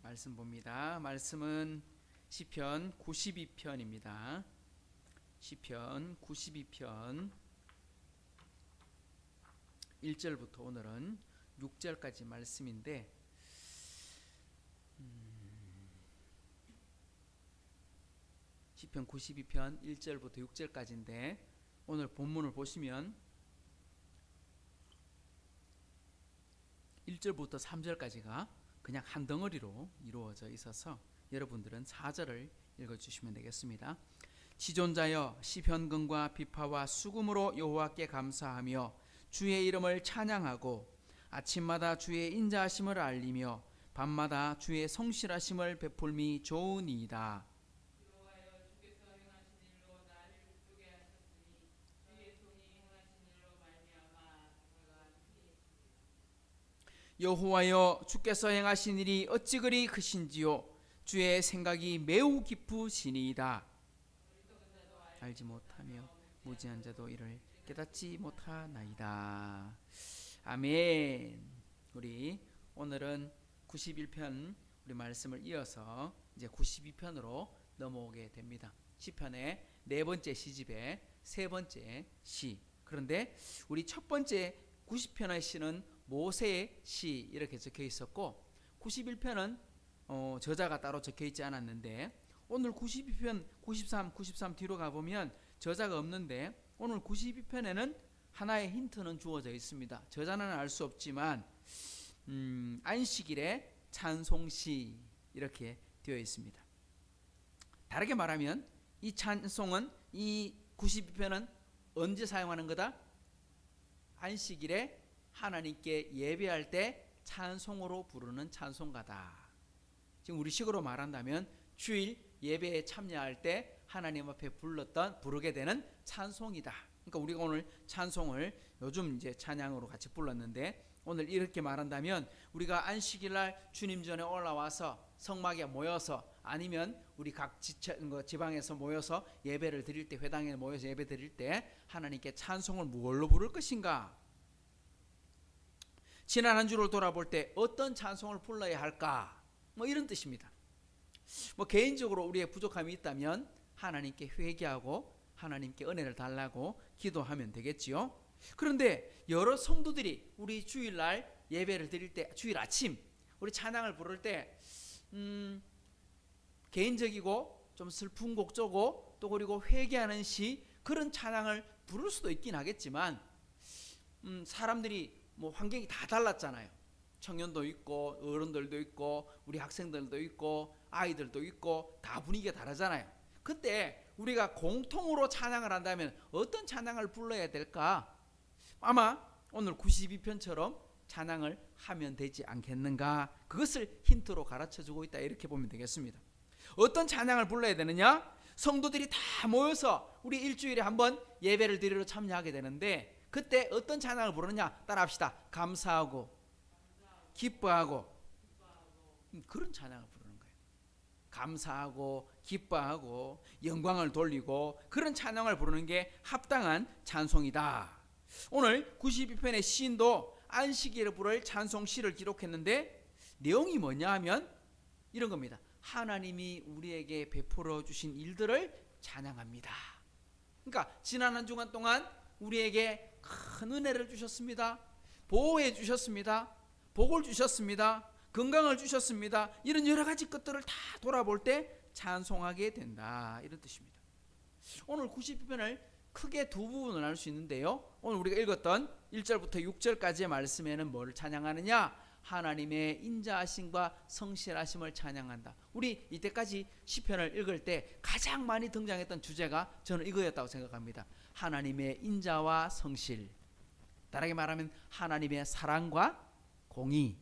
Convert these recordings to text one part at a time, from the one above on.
말씀 봅니다. 말씀은 시편 92편입니다. 시편 92편 1절부터 오늘은 6절까지 말씀인데 시편 92편 1절부터 6절까지인데 오늘 본문을 보시면 1절부터 3절까지가 그냥 한 덩어리로 이루어져 있어서 여러분들은 4절을 읽어주시면 되겠습니다. 지존자여 시편근과 비파와 수금으로 여호와께 감사하며 주의 이름을 찬양하고 아침마다 주의 인자하심을 알리며 밤마다 주의 성실하심을 베풀미 좋으니이다. 여호와여 주께서 행하신 일이 어찌 그리 크신지요 주의 생각이 매우 깊으시니이다. 알지 못하며 무지한 자도 이를 깨닫지 못하나이다. 아멘. 우리 오늘은 91편 우리 말씀을 이어서 이제 92편으로 넘어오게 됩니다. 시편의 네 번째 시집의 세 번째 시. 그런데 우리 첫 번째 90편의 시는 모세의 시 이렇게 적혀 있었고 91편은 저자가 따로 적혀 있지 않았는데 오늘 92편 93 뒤로 가보면 저자가 없는데 오늘 92편에는 하나의 힌트는 주어져 있습니다. 저자는 알 수 없지만 안식일의 찬송시 이렇게 되어 있습니다. 다르게 말하면 이 찬송은 이 92편은 언제 사용하는 거다? 안식일에 하나님께 예배할 때 찬송으로 부르는 찬송가다. 지금 우리식으로 말한다면 주일 예배에 참여할 때 하나님 앞에 부르게 되는 찬송이다. 그러니까 우리가 오늘 찬송을 요즘 이제 찬양으로 같이 불렀는데 오늘 이렇게 말한다면 우리가 안식일날 주님 전에 올라와서 성막에 모여서 아니면 우리 각 지방에서 모여서 예배를 드릴 때 회당에 모여서 예배 드릴 때 하나님께 찬송을 무엇로 부를 것인가? 지난 한 주를 돌아볼 때 어떤 찬송을 불러야 할까? 이런 뜻입니다. 개인적으로 우리의 부족함이 있다면 하나님께 회개하고 하나님께 은혜를 달라고 기도하면 되겠지요. 그런데 여러 성도들이 우리 주일날 예배를 드릴 때 주일 아침 우리 찬양을 부를 때 개인적이고 좀 슬픈 곡조고 또 그리고 회개하는 시 그런 찬양을 부를 수도 있긴 하겠지만 사람들이 환경이 다 달랐잖아요. 청년도 있고 어른들도 있고 우리 학생들도 있고 아이들도 있고 다 분위기가 다르잖아요. 그때 우리가 공통으로 찬양을 한다면 어떤 찬양을 불러야 될까? 아마 오늘 92편처럼 찬양을 하면 되지 않겠는가? 그것을 힌트로 가르쳐주고 있다 이렇게 보면 되겠습니다. 어떤 찬양을 불러야 되느냐? 성도들이 다 모여서 우리 일주일에 한번 예배를 드리러 참여하게 되는데 그때 어떤 찬양을 부르느냐? 따라합시다. 감사하고 기뻐하고 그런 찬양을 부르는 거예요. 감사하고 기뻐하고 영광을 돌리고 그런 찬양을 부르는 게 합당한 찬송이다. 오늘 92편의 시인도 안식일에 부를 찬송시를 기록했는데 내용이 뭐냐 하면 이런 겁니다. 하나님이 우리에게 베풀어 주신 일들을 찬양합니다. 그러니까 지난 한 주간 동안 우리에게 큰 은혜를 주셨습니다. 보호해 주셨습니다. 복을 주셨습니다. 건강을 주셨습니다. 이런 여러 가지 것들을 다 돌아볼 때 찬송하게 된다 이런 뜻입니다. 오늘 92편을 크게 두 부분을 할 수 있는데요. 오늘 우리가 읽었던 1절부터 6절까지의 말씀에는 뭐를 찬양하느냐? 하나님의 인자하심과 성실하심을 찬양한다. 우리 이때까지 시편을 읽을 때 가장 많이 등장했던 주제가 저는 이거였다고 생각합니다. 하나님의 인자와 성실, 다르게 말하면 하나님의 사랑과 공의,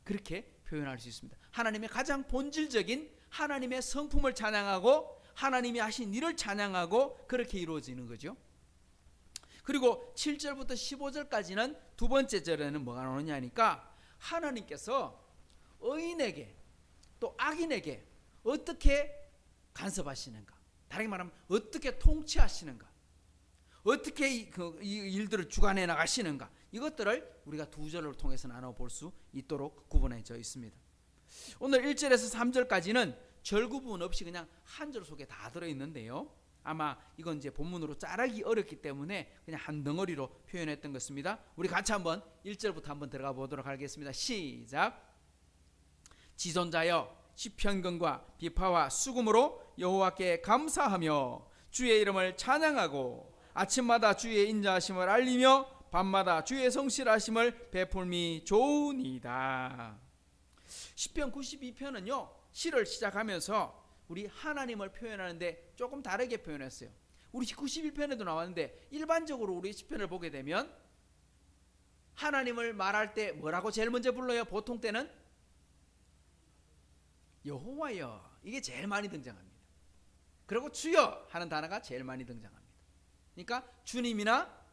그렇게 표현할 수 있습니다. 하나님의 가장 본질적인 하나님의 성품을 찬양하고 하나님이 하신 일을 찬양하고 그렇게 이루어지는 거죠. 그리고 7절부터 15절까지는 두 번째 절에는 뭐가 나오느냐 하니까 하나님께서 의인에게 또 악인에게 어떻게 간섭하시는가, 다르게 말하면 어떻게 통치하시는가, 어떻게 이 일들을 주관해 나가시는가, 이것들을 우리가 두 절을 통해서 나눠볼 수 있도록 구분해져 있습니다. 오늘 1절에서 3절까지는 절구부분 없이 그냥 한 절 속에 다 들어있는데요, 아마 이건 이제 본문으로 자르기 어렵기 때문에 그냥 한 덩어리로 표현했던 것입니다. 우리 같이 한번 1절부터 한번 들어가 보도록 하겠습니다. 시작. 지존자여 시편근과 비파와 수금으로 여호와께 감사하며 주의 이름을 찬양하고 아침마다 주의 인자하심을 알리며 밤마다 주의 성실하심을 베풀미 좋으니이다. 시편 92편은요 시를 시작하면서 우리 하나님을 표현하는데 조금 다르게 표현했어요. 우리 91편에도 나왔는데 일반적으로 우리 시편을 보게 되면 하나님을 말할 때 뭐라고 제일 먼저 불러요? 보통 때는 여호와여, 이게 제일 많이 등장합니다. 그리고 주여 하는 단어가 제일 많이 등장합니다. 그러니까 주님이나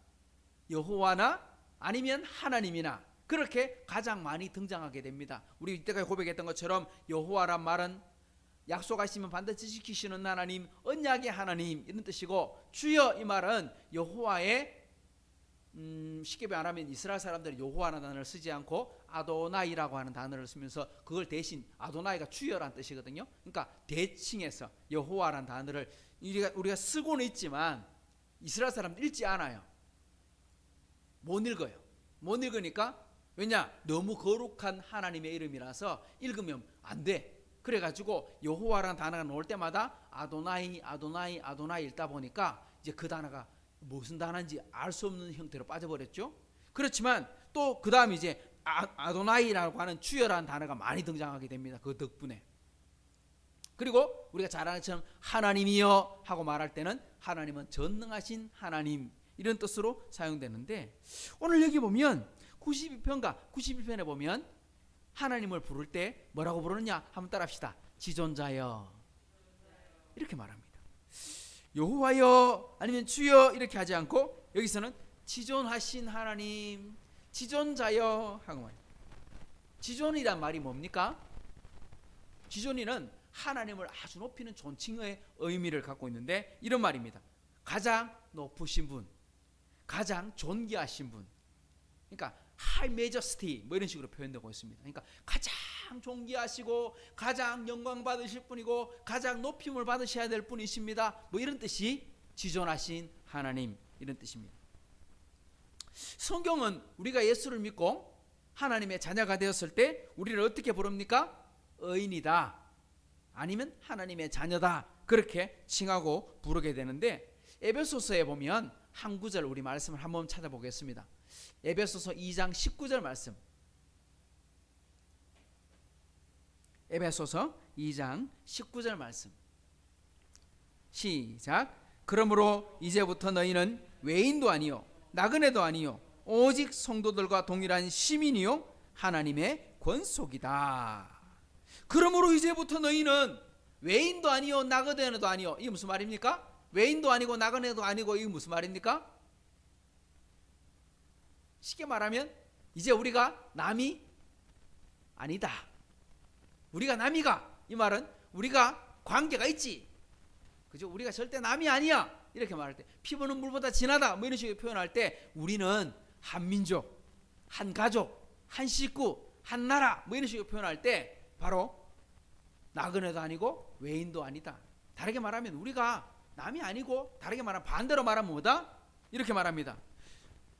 여호와나 아니면 하나님이나 그렇게 가장 많이 등장하게 됩니다. 우리 이때까지 고백했던 것처럼 여호와란 말은 약속하시면 반드시 지키시는 하나님, 언약의 하나님 이런 뜻이고, 주여 이 말은 여호와의 쉽게 말하면 이스라엘 사람들이 여호와라는 단어를 쓰지 않고 아도나이라고 하는 단어를 쓰면서 그걸 대신 아도나이가 주여란 뜻이거든요. 그러니까 대칭해서 여호와라는 단어를 우리가 쓰고는 있지만 이스라엘 사람들 읽지 않아요. 못 읽어요. 못 읽으니까, 왜냐? 너무 거룩한 하나님의 이름이라서 읽으면 안 돼. 그래가지고 여호와라는 단어가 나올 때마다 아도나이 아도나이 아도나이 읽다 보니까 이제 그 단어가 무슨 단어인지 알 수 없는 형태로 빠져버렸죠. 그렇지만 또 그 다음 이제 아도나이라고 하는 주여라는 단어가 많이 등장하게 됩니다. 그 덕분에. 그리고 우리가 잘 아는 것처럼 하나님이여 하고 말할 때는 하나님은 전능하신 하나님 이런 뜻으로 사용되는데, 오늘 여기 보면 92편과 91편에 보면 하나님을 부를 때 뭐라고 부르느냐 한번 따라합시다. 지존자여 이렇게 말합니다. 여호와여 아니면 주여 이렇게 하지 않고 여기서는 지존하신 하나님, 지존자여 하고 말합니다. 지존이란 말이 뭡니까? 지존이는 하나님을 아주 높이는 존칭의 의미를 갖고 있는데 이런 말입니다. 가장 높으신 분, 가장 존귀하신 분, 그러니까 High Majesty 뭐 이런 식으로 표현되고 있습니다. 그러니까 가장 존귀하시고 가장 영광 받으실 분이고 가장 높임을 받으셔야 될 분이십니다. 뭐 이런 뜻이 지존하신 하나님 이런 뜻입니다. 성경은 우리가 예수를 믿고 하나님의 자녀가 되었을 때 우리를 어떻게 부릅니까? 의인이다 아니면 하나님의 자녀다 그렇게 칭하고 부르게 되는데, 에베소서에 보면 한 구절 우리 말씀을 한번 찾아보겠습니다. 에베소서 2장 19절 말씀. 에베소서 2장 19절 말씀. 시작. 그러므로 이제부터 너희는 외인도 아니요 나그네도 아니요 오직 성도들과 동일한 시민이요 하나님의 권속이다. 그러므로 이제부터 너희는 외인도 아니요 나그네도 아니요, 이게 무슨 말입니까? 외인도 아니고 나그네도 아니고 이게 무슨 말입니까? 쉽게 말하면 이제 우리가 남이 아니다. 우리가 남이가, 이 말은 우리가 관계가 있지. 그죠? 우리가 절대 남이 아니야. 이렇게 말할 때 피부는 물보다 진하다 뭐 이런 식으로 표현할 때 우리는 한 민족, 한 가족, 한 식구, 한 나라 뭐 이런 식으로 표현할 때 바로 나그네도 아니고 외인도 아니다. 다르게 말하면 우리가 남이 아니고, 다르게 말하면 반대로 말하면 뭐다? 이렇게 말합니다.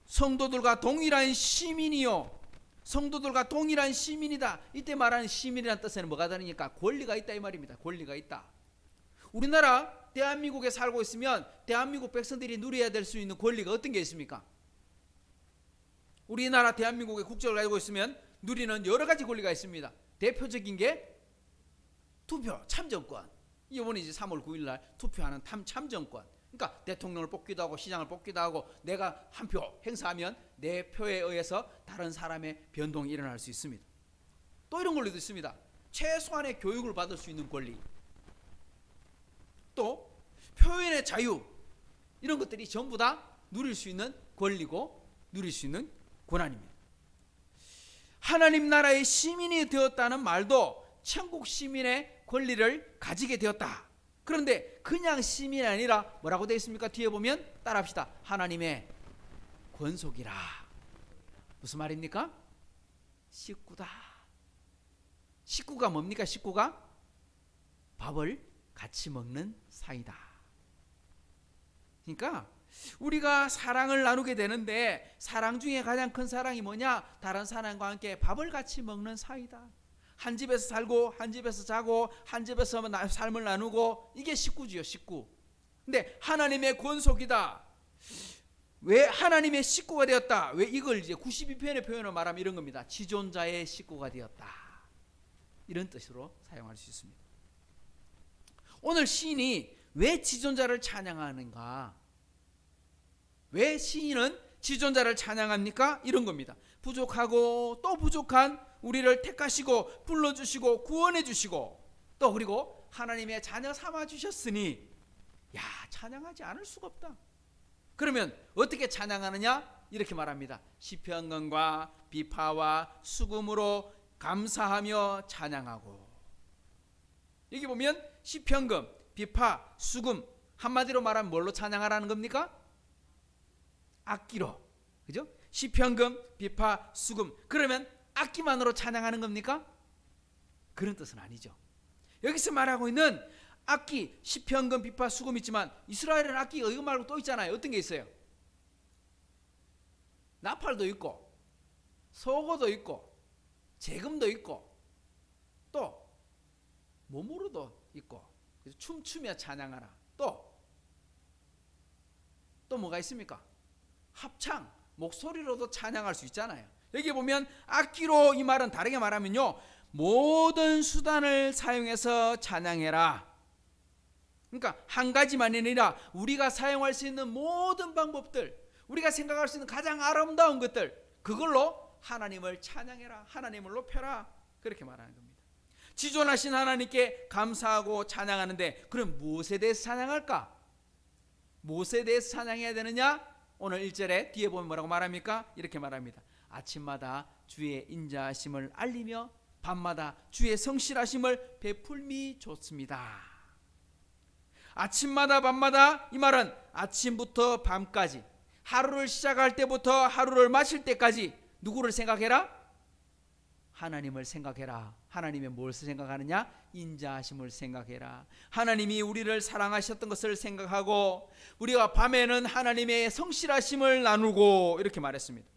성도들과 동일한 시민이요, 성도들과 동일한 시민이다. 이때 말하는 시민이라는 뜻에는 뭐가 다르니까 권리가 있다 이 말입니다. 권리가 있다. 우리나라 대한민국에 살고 있으면 대한민국 백성들이 누려야 될 수 있는 권리가 어떤 게 있습니까? 우리나라 대한민국의 국적을 가지고 있으면 누리는 여러 가지 권리가 있습니다. 대표적인 게 투표, 참정권. 이번에 이제 3월 9일 날 투표하는 참정권. 그러니까 대통령을 뽑기도 하고 시장을 뽑기도 하고 내가 한 표 행사하면 내 표에 의해서 다른 사람의 변동이 일어날 수 있습니다. 또 이런 권리도 있습니다. 최소한의 교육을 받을 수 있는 권리, 또 표현의 자유, 이런 것들이 전부 다 누릴 수 있는 권리고 누릴 수 있는 권한입니다. 하나님 나라의 시민이 되었다는 말도 천국 시민의 권리를 가지게 되었다. 그런데 그냥 시민이 아니라 뭐라고 되어 있습니까? 뒤에 보면 따라합시다. 하나님의 권속이라. 무슨 말입니까? 식구다. 식구가 뭡니까? 식구가 밥을 같이 먹는 사이다. 그러니까 우리가 사랑을 나누게 되는데 사랑 중에 가장 큰 사랑이 뭐냐? 다른 사람과 함께 밥을 같이 먹는 사이다. 한 집에서 살고 한 집에서 자고 한 집에서 삶을 나누고, 이게 식구지요, 식구. 근데 하나님의 권속이다. 왜 하나님의 식구가 되었다? 왜 이걸 이제 92편의 표현을 말하면 이런 겁니다. 지존자의 식구가 되었다. 이런 뜻으로 사용할 수 있습니다. 오늘 시인이 왜 지존자를 찬양하는가? 왜 시인은 지존자를 찬양합니까? 이런 겁니다. 부족하고 또 부족한 우리를 택하시고 불러주시고 구원해 주시고 또 그리고 하나님의 자녀 삼아 주셨으니 야, 찬양하지 않을 수가 없다. 그러면 어떻게 찬양하느냐? 이렇게 말합니다. 시편과 비파와 수금으로 감사하며 찬양하고. 여기 보면 시편금, 비파, 수금, 한마디로 말하면 뭘로 찬양하라는 겁니까? 악기로. 그죠? 시편금, 비파, 수금. 그러면 악기만으로 찬양하는 겁니까? 그런 뜻은 아니죠. 여기서 말하고 있는 악기, 시편금, 비파, 수금 있지만 이스라엘은 악기가 이거 말고 또 있잖아요. 어떤 게 있어요? 나팔도 있고 소고도 있고 재금도 있고 또 몸으로도 있고, 그래서 춤추며 찬양하라. 또 뭐가 있습니까? 합창, 목소리로도 찬양할 수 있잖아요. 여기 보면 악기로, 이 말은 다르게 말하면요, 모든 수단을 사용해서 찬양해라. 그러니까 한 가지만이 아니라 우리가 사용할 수 있는 모든 방법들, 우리가 생각할 수 있는 가장 아름다운 것들, 그걸로 하나님을 찬양해라, 하나님을 높여라, 그렇게 말하는 겁니다. 지존하신 하나님께 감사하고 찬양하는데, 그럼 무엇에 대해서 찬양할까? 무엇에 대해서 찬양해야 되느냐? 오늘 1절에 뒤에 보면 뭐라고 말합니까? 이렇게 말합니다. 아침마다 주의 인자하심을 알리며 밤마다 주의 성실하심을 베풀미 좋습니다. 아침마다 밤마다, 이 말은 아침부터 밤까지, 하루를 시작할 때부터 하루를 마칠 때까지 누구를 생각해라? 하나님을 생각해라. 하나님의 무엇을 생각하느냐? 인자하심을 생각해라. 하나님이 우리를 사랑하셨던 것을 생각하고, 우리가 밤에는 하나님의 성실하심을 나누고, 이렇게 말했습니다.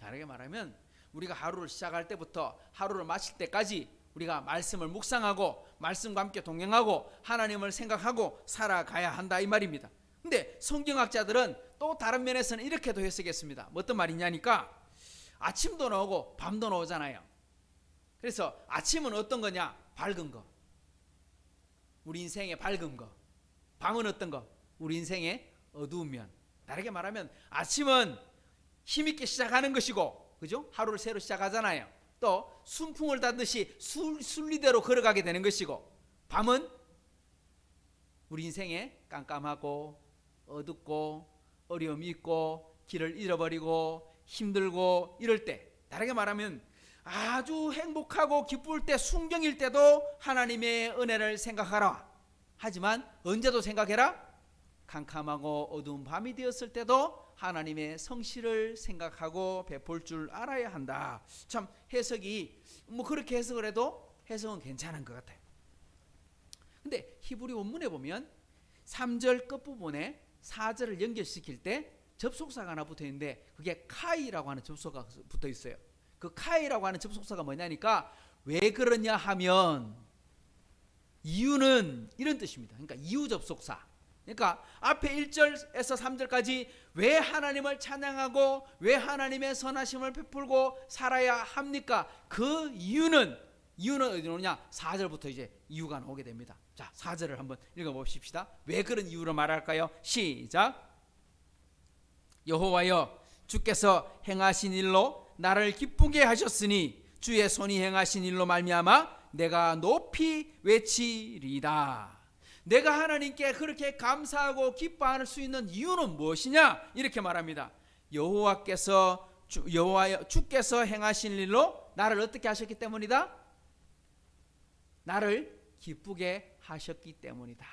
다르게 말하면 우리가 하루를 시작할 때부터 하루를 마칠 때까지 우리가 말씀을 묵상하고 말씀과 함께 동행하고 하나님을 생각하고 살아가야 한다, 이 말입니다. 근데 성경학자들은 또 다른 면에서는 이렇게도 해석했습니다. 어떤 말이냐니까, 아침도 나오고 밤도 나오잖아요. 그래서 아침은 어떤 거냐? 밝은 거, 우리 인생의 밝은 거. 밤은 어떤 거? 우리 인생의 어두운 면. 다르게 말하면 아침은 힘있게 시작하는 것이고, 그죠? 하루를 새로 시작하잖아요. 또 순풍을 타듯이 순리대로 걸어가게 되는 것이고, 밤은 우리 인생에 깜깜하고 어둡고 어려움이 있고 길을 잃어버리고 힘들고 이럴 때, 다르게 말하면 아주 행복하고 기쁠 때, 순경일 때도 하나님의 은혜를 생각하라. 하지만 언제도 생각해라? 캄캄하고 어두운 밤이 되었을 때도 하나님의 성실을 생각하고 베풀 줄 알아야 한다. 참 해석이 뭐 그렇게 해석을 해도 해석은 괜찮은 것 같아요. 근데 히브리 원문에 보면 3절 끝부분에 4절을 연결시킬 때 접속사가 하나 붙어 있는데, 그게 카이라고 하는 접속사가 붙어 있어요. 그 카이라고 하는 접속사가 뭐냐니까, 왜 그러냐 하면 이유는, 이런 뜻입니다. 그러니까 이유 접속사. 그러니까 앞에 1절에서 3절까지 왜 하나님을 찬양하고 왜 하나님의 선하심을 베풀고 살아야 합니까? 그 이유는 어디 오느냐? 4절부터 이제 이유가 나오게 됩니다. 자, 4절을 한번 읽어봅시다. 왜 그런 이유로 말할까요? 시작. 여호와여, 주께서 행하신 일로 나를 기쁘게 하셨으니 주의 손이 행하신 일로 말미암아 내가 높이 외치리이다. 내가 하나님께 그렇게 감사하고 기뻐할 수 있는 이유는 무엇이냐? 이렇게 말합니다. 주께서 행하신 일로 나를 어떻게 하셨기 때문이다? 나를 기쁘게 하셨기 때문이다.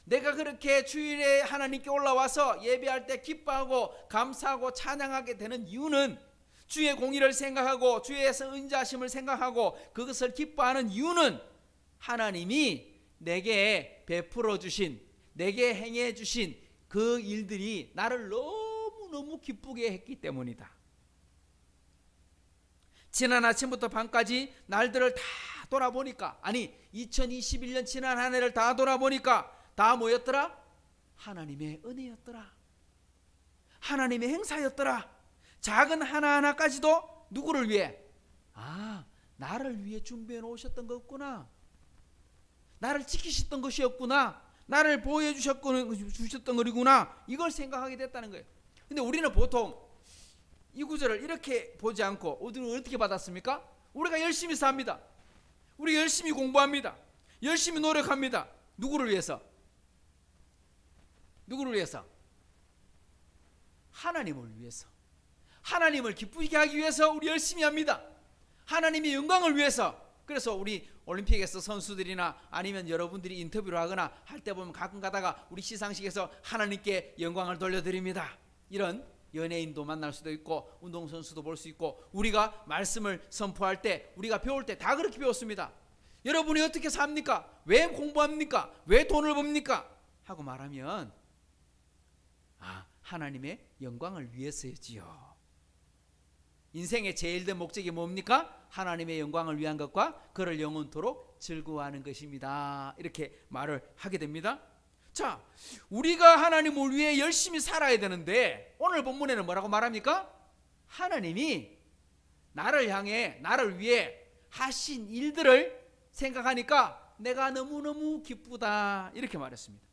내가 그렇게 주일에 하나님께 올라와서 예배할 때 기뻐하고 감사하고 찬양하게 되는 이유는 주의 공의를 생각하고 주의 은자심을 생각하고 그것을 기뻐하는 이유는 하나님이 내게 베풀어 주신, 내게 행해 주신 그 일들이 나를 너무너무 기쁘게 했기 때문이다. 지난 아침부터 밤까지 날들을 다 돌아보니까, 아니 2021년 지난 한 해를 다 돌아보니까 다 뭐였더라? 하나님의 은혜였더라. 하나님의 행사였더라. 작은 하나하나까지도 누구를 위해? 나를 위해 준비해 놓으셨던 거였구나. 나를 지키셨던 것이었구나. 나를 보호해 주셨던 거구나. 이걸 생각하게 됐다는 거예요. 근데 우리는 보통 이 구절을 이렇게 보지 않고 우리는 어떻게 받았습니까? 우리가 열심히 삽니다. 우리 열심히 공부합니다. 열심히 노력합니다. 누구를 위해서? 누구를 위해서? 하나님을 위해서. 하나님을 기쁘게 하기 위해서 우리 열심히 합니다. 하나님의 영광을 위해서. 그래서 우리 올림픽에서 선수들이나 아니면 여러분들이 인터뷰를 하거나 할 때 보면 가끔 가다가 우리 시상식에서 하나님께 영광을 돌려드립니다. 이런 연예인도 만날 수도 있고 운동선수도 볼 수 있고 우리가 말씀을 선포할 때 우리가 배울 때 다 그렇게 배웠습니다. 여러분이 어떻게 삽니까? 왜 공부합니까? 왜 돈을 법니까? 하고 말하면 하나님의 영광을 위해서지요. 인생의 제일 된 목적이 뭡니까? 하나님의 영광을 위한 것과 그를 영원토록 즐거워하는 것입니다. 이렇게 말을 하게 됩니다. 자, 우리가 하나님을 위해 열심히 살아야 되는데 오늘 본문에는 뭐라고 말합니까? 하나님이 나를 향해 나를 위해 하신 일들을 생각하니까 내가 너무너무 기쁘다 이렇게 말했습니다.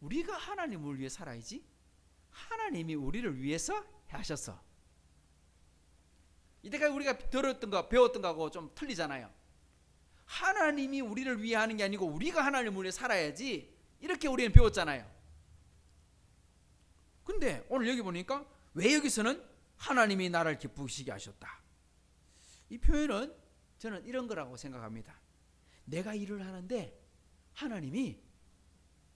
우리가 하나님을 위해 살아야지 하나님이 우리를 위해서 하셨어. 이때까지 우리가 들었던 거 배웠던 거하고 좀 틀리잖아요. 하나님이 우리를 위해 하는 게 아니고 우리가 하나님을 위해 살아야지 이렇게 우리는 배웠잖아요. 근데 오늘 여기 보니까 왜 여기서는 하나님이 나를 기쁘시게 하셨다. 이 표현은 저는 이런 거라고 생각합니다. 내가 일을 하는데 하나님이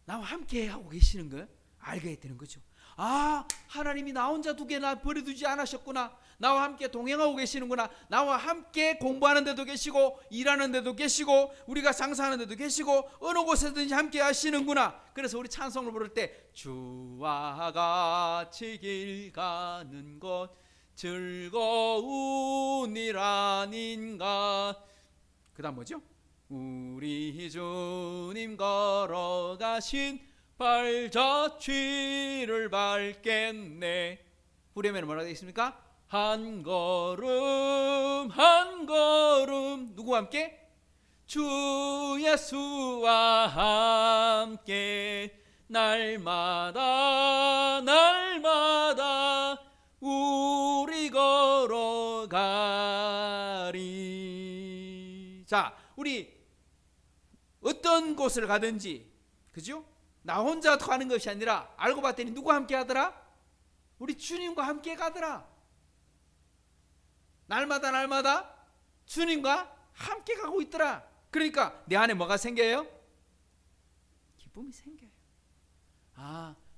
나와 함께 하고 계시는 걸 알게 되는 거죠. 하나님이 나 혼자 두게 나 버려두지 않으셨구나. 나와 함께 동행하고 계시는구나. 나와 함께 공부하는 데도 계시고 일하는 데도 계시고 우리가 장사하는 데도 계시고 어느 곳에든지 함께 하시는구나. 그래서 우리 찬송을 부를 때 주와 같이 길 가는 것 즐거운 일 아닌가. 그 다음 뭐죠? 우리 주님 걸어가신 발자취를 밟겠네. 후렴에는 뭐라고 되어 있습니까? 한 걸음 한 걸음 누구와 함께? 주 예수와 함께 날마다 날마다 우리 걸어가리. 자, 우리 어떤 곳을 가든지, 그죠? 나 혼자 가는 것이 아니라 알고 봤더니 누구와 함께 하더라? 우리 주님과 함께 가더라. 날마다 날마다 주님과 함께 가고 있더라. 그러니까 내 안에 뭐가 생겨요? 기쁨이 생겨요.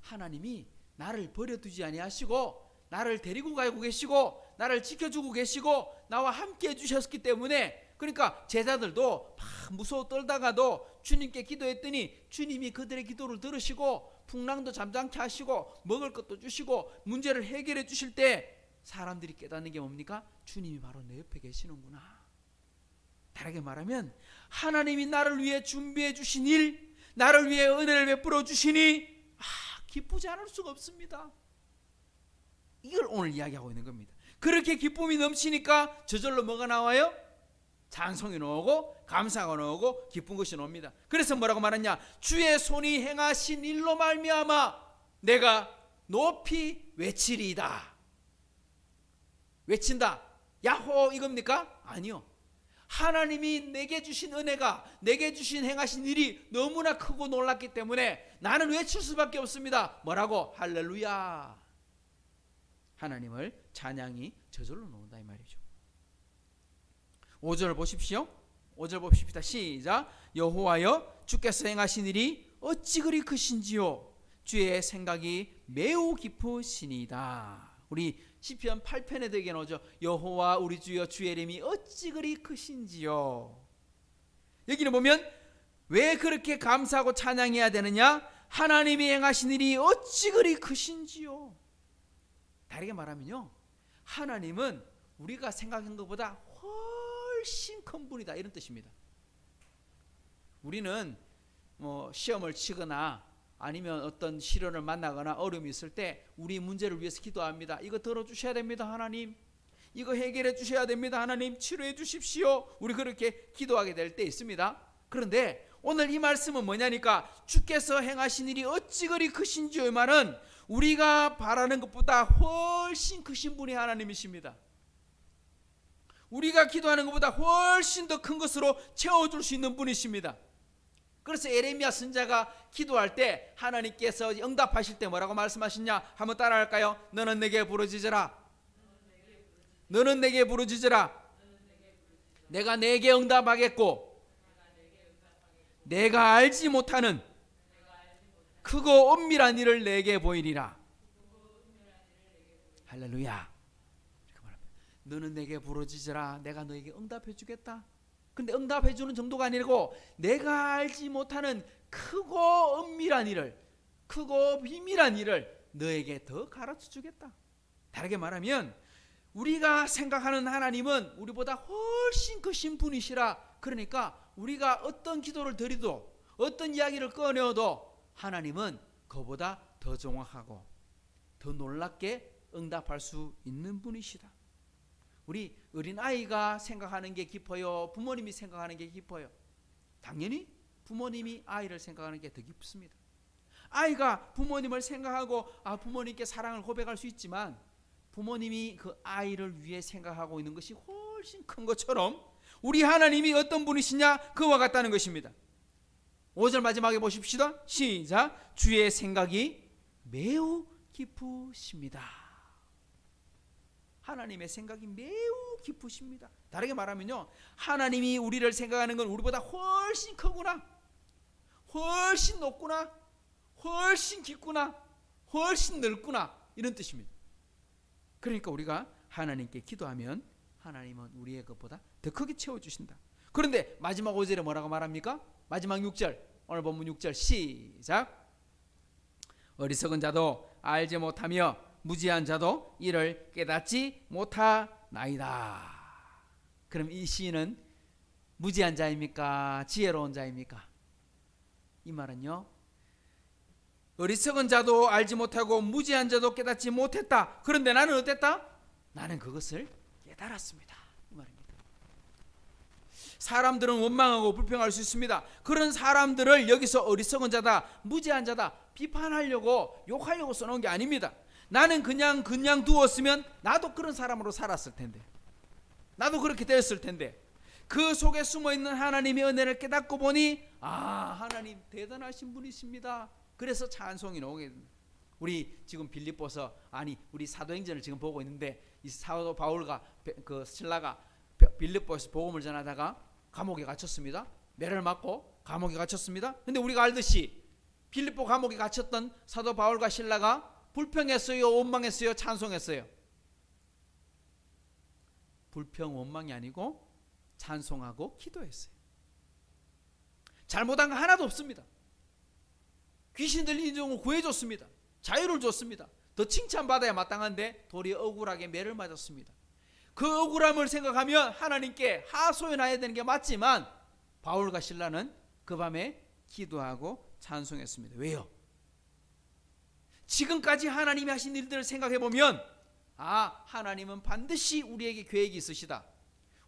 하나님이 나를 버려두지 아니하시고 나를 데리고 가고 계시고 나를 지켜주고 계시고 나와 함께 해주셨기 때문에, 그러니까 제자들도 막 무서워 떨다가도 주님께 기도했더니 주님이 그들의 기도를 들으시고 풍랑도 잠잠케 하시고 먹을 것도 주시고 문제를 해결해 주실 때 사람들이 깨닫는 게 뭡니까? 주님이 바로 내 옆에 계시는구나. 다르게 말하면 하나님이 나를 위해 준비해 주신 일, 나를 위해 은혜를 베풀어 주시니 기쁘지 않을 수가 없습니다. 이걸 오늘 이야기하고 있는 겁니다. 그렇게 기쁨이 넘치니까 저절로 뭐가 나와요? 찬송이 나오고 감사가 나오고 기쁜 것이 나옵니다. 그래서 뭐라고 말하냐? 주의 손이 행하신 일로 말미암아 내가 높이 외치리이다. 외친다. 야호 이겁니까? 아니요. 하나님이 내게 주신 은혜가, 내게 주신 행하신 일이 너무나 크고 놀랐기 때문에 나는 외칠 수밖에 없습니다. 뭐라고? 할렐루야. 하나님을 찬양이 저절로 나온다 이 말이죠. 5절 보십시오. 5절 봅시다. 시작. 여호와여 주께서 행하신 일이 어찌 그리 크신지요. 주의 생각이 매우 깊으시니이다. 우리 시편 8편에 되게 나오죠. 여호와 우리 주여 주의 이름이 어찌 그리 크신지요. 여기는 보면 왜 그렇게 감사하고 찬양해야 되느냐? 하나님이 행하신 일이 어찌 그리 크신지요. 다르게 말하면요, 하나님은 우리가 생각한 것보다 훨씬 큰 분이다, 이런 뜻입니다. 우리는 뭐 시험을 치거나 아니면 어떤 시련을 만나거나 어려움이 있을 때 우리 문제를 위해서 기도합니다. 이거 들어주셔야 됩니다, 하나님. 이거 해결해 주셔야 됩니다, 하나님. 치료해 주십시오. 우리 그렇게 기도하게 될 때 있습니다. 그런데 오늘 이 말씀은 뭐냐니까, 주께서 행하신 일이 어찌 그리 크신지요. 이 말은 우리가 바라는 것보다 훨씬 크신 분이 하나님이십니다. 우리가 기도하는 것보다 훨씬 더 큰 것으로 채워줄 수 있는 분이십니다. 그래서 에레미야 선지자가 기도할 때 하나님께서 응답하실 때 뭐라고 말씀하시냐? 한번 따라할까요? 너는 내게 부르짖으라. 너는 내게 부르짖으라. 내가 내게 응답하겠고 내가 알지 못하는 크고 엄밀한 일을 내게 보이리라. 할렐루야. 너는 내게 부르짖으라. 내가 너에게 응답해 주겠다. 근데 응답해 주는 정도가 아니고 내가 알지 못하는 크고 엄밀한 일을, 크고 비밀한 일을 너에게 더 가르쳐 주겠다. 다르게 말하면 우리가 생각하는 하나님은 우리보다 훨씬 크신 분이시라. 그러니까 우리가 어떤 기도를 드려도 어떤 이야기를 꺼내어도 하나님은 그보다 더 정확하고 더 놀랍게 응답할 수 있는 분이시다. 우리 어린아이가 생각하는 게 깊어요? 부모님이 생각하는 게 깊어요? 당연히 부모님이 아이를 생각하는 게 더 깊습니다. 아이가 부모님을 생각하고 부모님께 사랑을 고백할 수 있지만 부모님이 그 아이를 위해 생각하고 있는 것이 훨씬 큰 것처럼 우리 하나님이 어떤 분이시냐? 그와 같다는 것입니다. 5절 마지막에 보십시다. 시작. 주의 생각이 매우 깊으십니다. 하나님의 생각이 매우 깊으십니다. 다르게 말하면요, 하나님이 우리를 생각하는 건 우리보다 훨씬 크구나, 훨씬 높구나, 훨씬 깊구나, 훨씬 넓구나, 이런 뜻입니다. 그러니까 우리가 하나님께 기도하면 하나님은 우리의 것보다 더 크게 채워주신다. 그런데 마지막 5절에 뭐라고 말합니까? 마지막 6절, 오늘 본문 6절 시작. 어리석은 자도 알지 못하며 무지한 자도 이를 깨닫지 못하나이다. 그럼 이 시인은 무지한 자입니까? 지혜로운 자입니까? 이 말은요, 어리석은 자도 알지 못하고 무지한 자도 깨닫지 못했다. 그런데 나는 어땠다? 나는 그것을 깨달았습니다. 이 말입니다. 사람들은 원망하고 불평할 수 있습니다. 그런 사람들을 여기서 어리석은 자다, 무지한 자다 비판하려고 욕하려고 써놓은 게 아닙니다. 나는 그냥 두었으면 나도 그런 사람으로 살았을 텐데, 나도 그렇게 되었을 텐데, 그 속에 숨어있는 하나님의 은혜를 깨닫고 보니 하나님 대단하신 분이십니다. 그래서 찬송이 나오게 됩니다. 우리 지금 빌립보서, 우리 사도행전을 지금 보고 있는데, 이 사도 바울과 그 신라가 빌립보에서 복음을 전하다가 감옥에 갇혔습니다. 매를 맞고 감옥에 갇혔습니다. 근데 우리가 알듯이 빌립보 감옥에 갇혔던 사도 바울과 신라가 불평했어요, 원망했어요, 찬송했어요? 불평, 원망이 아니고 찬송하고 기도했어요. 잘못한 거 하나도 없습니다. 귀신 들린 종을 구해줬습니다. 자유를 줬습니다. 더 칭찬받아야 마땅한데 도리어 억울하게 매를 맞았습니다. 그 억울함을 생각하면 하나님께 하소연해야 되는 게 맞지만 바울과 신라는 그 밤에 기도하고 찬송했습니다. 왜요? 지금까지 하나님이 하신 일들을 생각해보면 하나님은 반드시 우리에게 계획이 있으시다.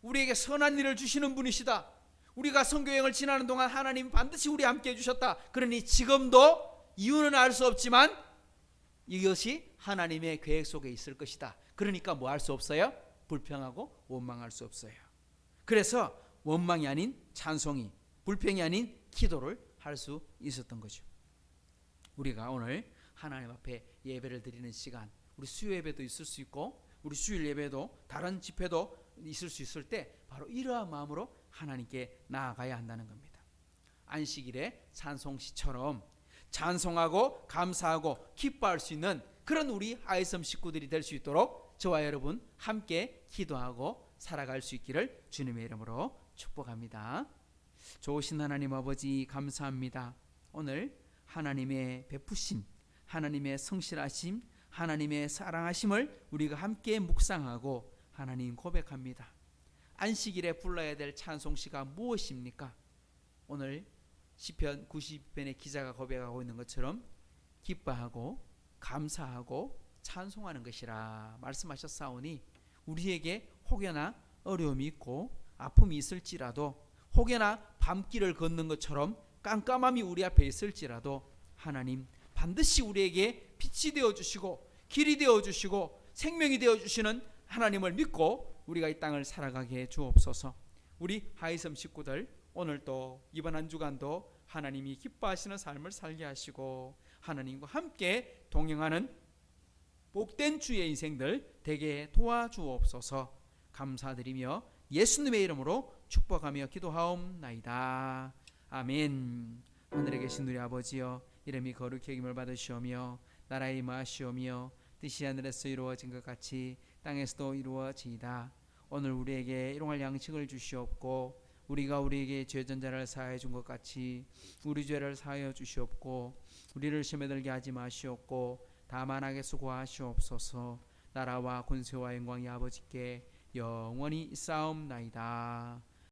우리에게 선한 일을 주시는 분이시다. 우리가 선교여행을 지나는 동안 하나님은 반드시 우리 함께 해주셨다. 그러니 지금도 이유는 알 수 없지만 이것이 하나님의 계획 속에 있을 것이다. 그러니까 뭐 할 수 없어요? 불평하고 원망할 수 없어요. 그래서 원망이 아닌 찬송이, 불평이 아닌 기도를 할 수 있었던 거죠. 우리가 오늘 하나님 앞에 예배를 드리는 시간, 우리 수요 예배도 있을 수 있고 우리 주일 예배도 다른 집회도 있을 수 있을 때 바로 이러한 마음으로 하나님께 나아가야 한다는 겁니다. 안식일에 찬송시처럼 찬송하고 감사하고 기뻐할 수 있는 그런 우리 아이섬 식구들이 될 수 있도록 저와 여러분 함께 기도하고 살아갈 수 있기를 주님의 이름으로 축복합니다. 좋으신 하나님 아버지 감사합니다. 오늘 하나님의 베푸심, 하나님의 성실하심, 하나님의 사랑하심을 우리가 함께 묵상하고 하나님 고백합니다. 안식일에 불러야 될 찬송시가 무엇입니까? 오늘 시편 90편의 기자가 고백하고 있는 것처럼 기뻐하고 감사하고 찬송하는 것이라 말씀하셨사오니 우리에게 혹여나 어려움이 있고 아픔이 있을지라도 혹여나 밤길을 걷는 것처럼 깜깜함이 우리 앞에 있을지라도 하나님 반드시 우리에게 빛이 되어주시고 길이 되어주시고 생명이 되어주시는 하나님을 믿고 우리가 이 땅을 살아가게 해 주옵소서. 우리 하이섬 식구들 오늘 또 이번 한 주간도 하나님이 기뻐하시는 삶을 살게 하시고 하나님과 함께 동행하는 복된 주의 인생들 되게 도와주옵소서. 감사드리며 예수님의 이름으로 축복하며 기도하옵나이다. 아멘. 하늘에 계신 우리 아버지여, 이름이 거룩히 여김을 받으시오며 나라의 임하시오며 뜻이 하늘에서 이루어진 것 같이 땅에서도 이루어지이다. 오늘 우리에게 일용할 양식을 주시옵고 우리가 우리에게 죄전자를 사하여 준 것 같이 우리 죄를 사하여 주시옵고 우리를 시험에 들게 하지 마시옵고 다만 악에서 구하시옵소서. 나라와 권세와 영광이 아버지께 영원히 있사옵나이다.